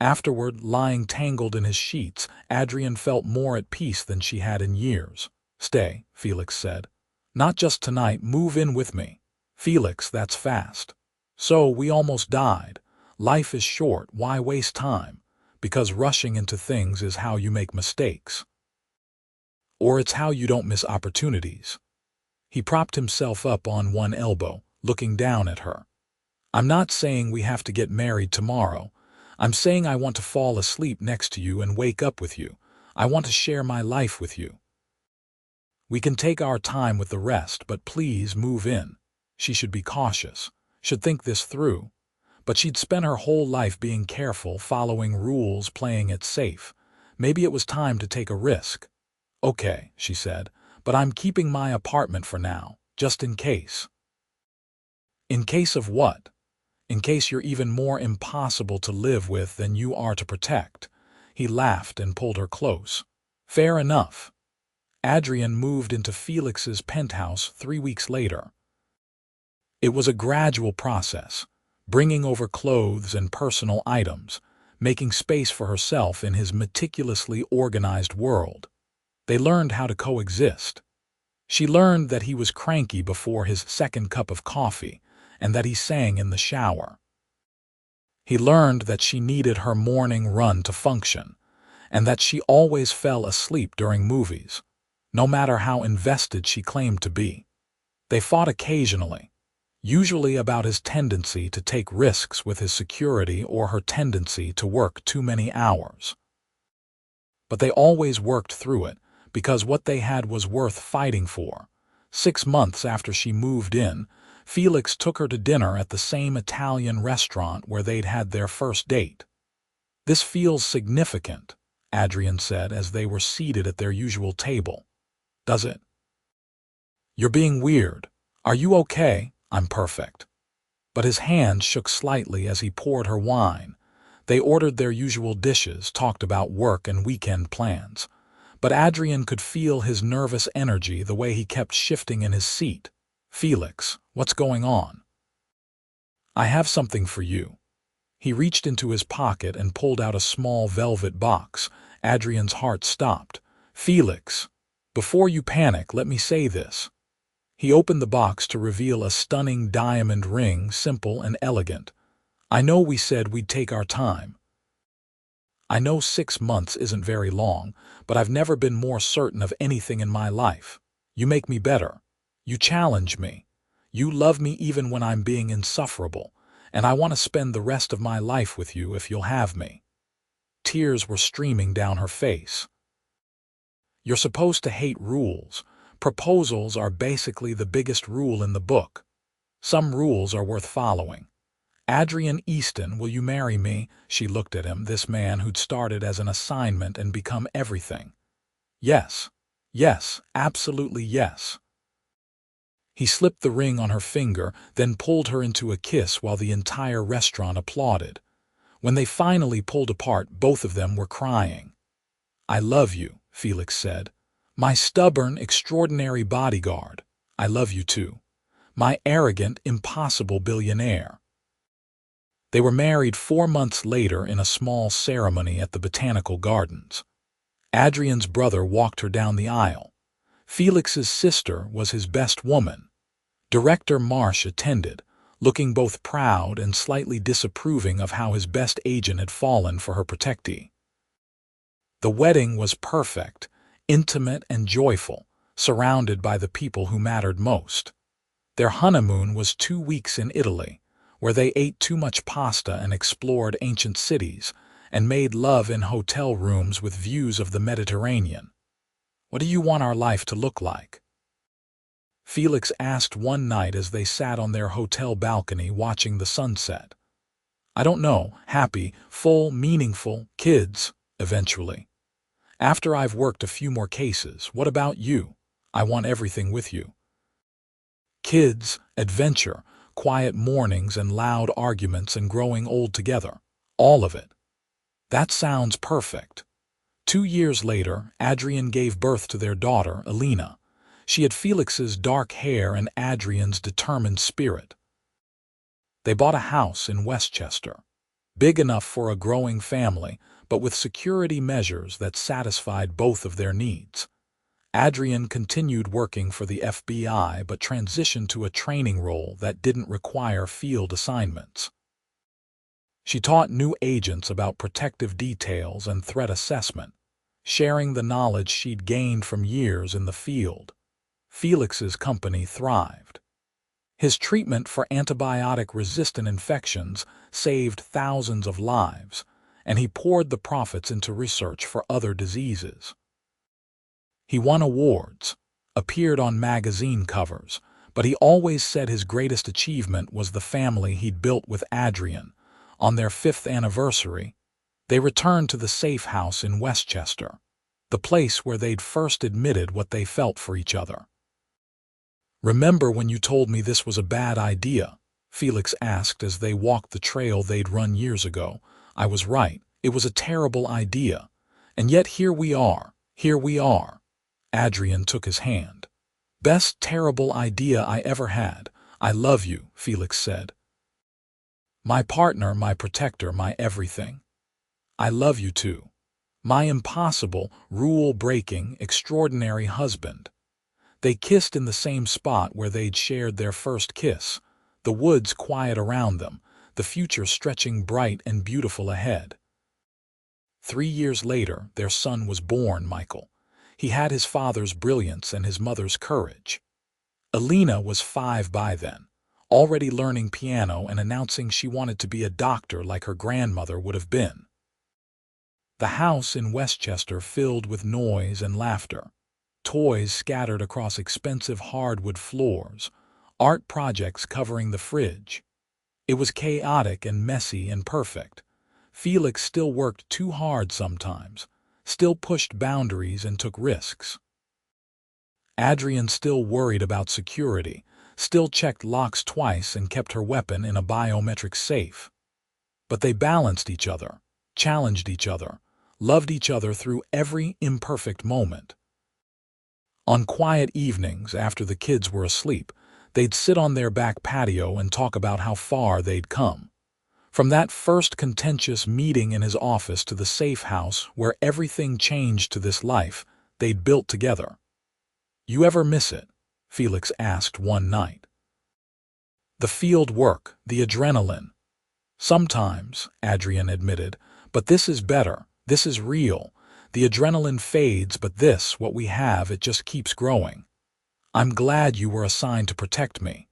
Afterward, lying tangled in his sheets, Adrienne felt more at peace than she had in years. "Stay," Felix said. "Not just tonight, move in with me." "Felix, that's fast." "So, we almost died. Life is short, why waste time? Because rushing into things is how you make mistakes. Or it's how you don't miss opportunities." He propped himself up on one elbow, looking down at her. "I'm not saying we have to get married tomorrow. I'm saying I want to fall asleep next to you and wake up with you. I want to share my life with you. We can take our time with the rest, but please move in." She should be cautious, should think this through. But she'd spent her whole life being careful, following rules, playing it safe. Maybe it was time to take a risk. "Okay," she said, "but I'm keeping my apartment for now, just in case." "In case of what?" "In case you're even more impossible to live with than you are to protect." He laughed and pulled her close. "Fair enough." Adrienne moved into Felix's penthouse 3 weeks later. It was a gradual process, bringing over clothes and personal items, making space for herself in his meticulously organized world. They learned how to coexist. She learned that he was cranky before his second cup of coffee, and that he sang in the shower. He learned that she needed her morning run to function, and that she always fell asleep during movies, no matter how invested she claimed to be. They fought occasionally, usually about his tendency to take risks with his security or her tendency to work too many hours. But they always worked through it, because what they had was worth fighting for. 6 months after she moved in, Felix took her to dinner at the same Italian restaurant where they'd had their first date. "This feels significant," Adrienne said as they were seated at their usual table. "Does it?" "You're being weird. Are you okay?" "I'm perfect." But his hand shook slightly as he poured her wine. They ordered their usual dishes, talked about work and weekend plans. But Adrienne could feel his nervous energy, the way he kept shifting in his seat. "Felix, what's going on?" I have something for you." He reached into his pocket and pulled out a small velvet box. Adrienne's heart stopped. "Felix, before you panic, let me say this." He opened the box to reveal a stunning diamond ring, simple and elegant. "I know we said we'd take our time. I know 6 months isn't very long, but I've never been more certain of anything in my life. You make me better. You challenge me. You love me even when I'm being insufferable, and I want to spend the rest of my life with you if you'll have me." Tears were streaming down her face. "You're supposed to hate rules. Proposals are basically the biggest rule in the book. Some rules are worth following. Adrienne Easton, will you marry me?" She looked at him, this man who'd started as an assignment and become everything. "Yes. Yes, absolutely yes." He slipped the ring on her finger, then pulled her into a kiss while the entire restaurant applauded. When they finally pulled apart, both of them were crying. "I love you," Felix said. "My stubborn, extraordinary bodyguard. I love you too. My arrogant, impossible billionaire." They were married 4 months later in a small ceremony at the Botanical Gardens. Adrienne's brother walked her down the aisle. Felix's sister was his best woman. Director Marsh attended, looking both proud and slightly disapproving of how his best agent had fallen for her protectee. The wedding was perfect, intimate and joyful, surrounded by the people who mattered most. Their honeymoon was 2 weeks in Italy, where they ate too much pasta and explored ancient cities, and made love in hotel rooms with views of the Mediterranean. "What do you want our life to look like?" Felix asked one night as they sat on their hotel balcony watching the sunset. "I don't know. Happy, full, meaningful, kids, eventually. After I've worked a few more cases, what about you? I want everything with you." "Kids, adventure, quiet mornings and loud arguments and growing old together. All of it." "That sounds perfect." 2 years later, Adrienne gave birth to their daughter, Elena. She had Felix's dark hair and Adrienne's determined spirit. They bought a house in Westchester, big enough for a growing family, but with security measures that satisfied both of their needs. Adrienne continued working for the FBI but transitioned to a training role that didn't require field assignments. She taught new agents about protective details and threat assessment, sharing the knowledge she'd gained from years in the field. Felix's company thrived. His treatment for antibiotic-resistant infections saved thousands of lives, and he poured the profits into research for other diseases. He won awards, appeared on magazine covers, but he always said his greatest achievement was the family he'd built with Adrienne. On their 5th anniversary, they returned to the safe house in Westchester, the place where they'd first admitted what they felt for each other. "Remember when you told me this was a bad idea?" Felix asked as they walked the trail they'd run years ago. "I was right. It was a terrible idea. And yet here we are. Here we are." Adrienne took his hand. "Best terrible idea I ever had. I love you," Felix said. "My partner, my protector, my everything. I love you too. My impossible, rule-breaking, extraordinary husband." They kissed in the same spot where they'd shared their first kiss, the woods quiet around them, the future stretching bright and beautiful ahead. 3 years later, their son was born, Michael. He had his father's brilliance and his mother's courage. Elena was 5 by then, already learning piano and announcing she wanted to be a doctor like her grandmother would have been. The house in Westchester filled with noise and laughter. Toys scattered across expensive hardwood floors, art projects covering the fridge. It was chaotic and messy and perfect. Felix still worked too hard sometimes, still pushed boundaries and took risks. Adrienne still worried about security, still checked locks twice and kept her weapon in a biometric safe. But they balanced each other, challenged each other, loved each other through every imperfect moment. On quiet evenings after the kids were asleep, They'd sit on their back patio and talk about how far they'd come. From that first contentious meeting in his office to the safe house where everything changed to this life they'd built together. "You ever miss it?" Felix asked one night. "The field work, the adrenaline." "Sometimes," Adrienne admitted, "but this is better. This is real. The adrenaline fades, but this, what we have, it just keeps growing. I'm glad you were assigned to protect me,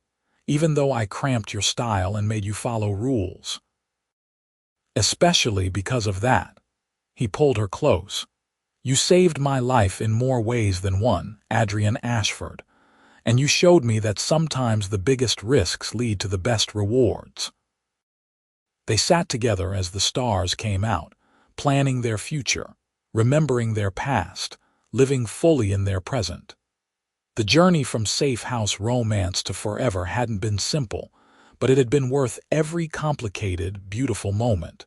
even though I cramped your style and made you follow rules. Especially because of that." He pulled her close. "You saved my life in more ways than one, Adrienne Ashford, and you showed me that sometimes the biggest risks lead to the best rewards." They sat together as the stars came out, planning their future, remembering their past, living fully in their present. The journey from safe house romance to forever hadn't been simple, but it had been worth every complicated, beautiful moment.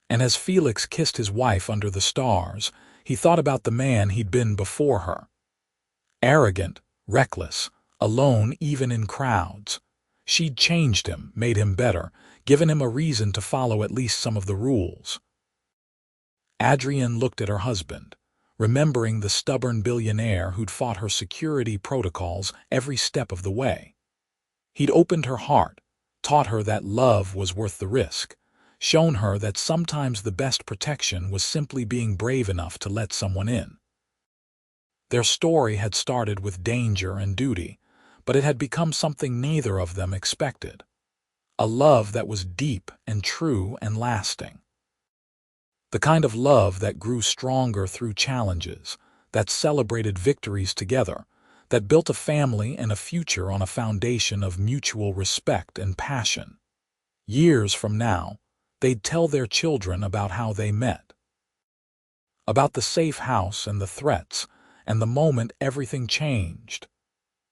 And as Felix kissed his wife under the stars, he thought about the man he'd been before her. Arrogant, reckless, alone even in crowds. She'd changed him, made him better, given him a reason to follow at least some of the rules. Adrienne looked at her husband, remembering the stubborn billionaire who'd fought her security protocols every step of the way. He'd opened her heart, taught her that love was worth the risk, shown her that sometimes the best protection was simply being brave enough to let someone in. Their story had started with danger and duty, but it had become something neither of them expected. A love that was deep and true and lasting. The kind of love that grew stronger through challenges, that celebrated victories together, that built a family and a future on a foundation of mutual respect and passion. Years from now, they'd tell their children about how they met. About the safe house and the threats, and the moment everything changed.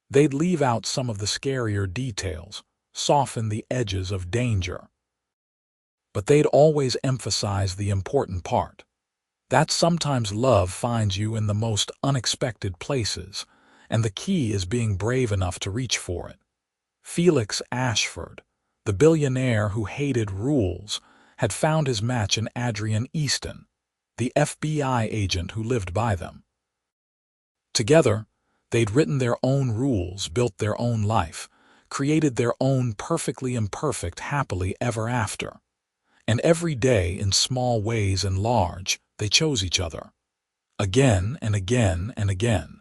They'd leave out some of the scarier details, soften the edges of danger. But they'd always emphasize the important part. That sometimes love finds you in the most unexpected places, and the key is being brave enough to reach for it. Felix Ashford, the billionaire who hated rules, had found his match in Adrienne Easton, the FBI agent who lived by them. Together, they'd written their own rules, built their own life, created their own perfectly imperfect happily ever after. And every day, in small ways and large, they chose each other. Again and again and again.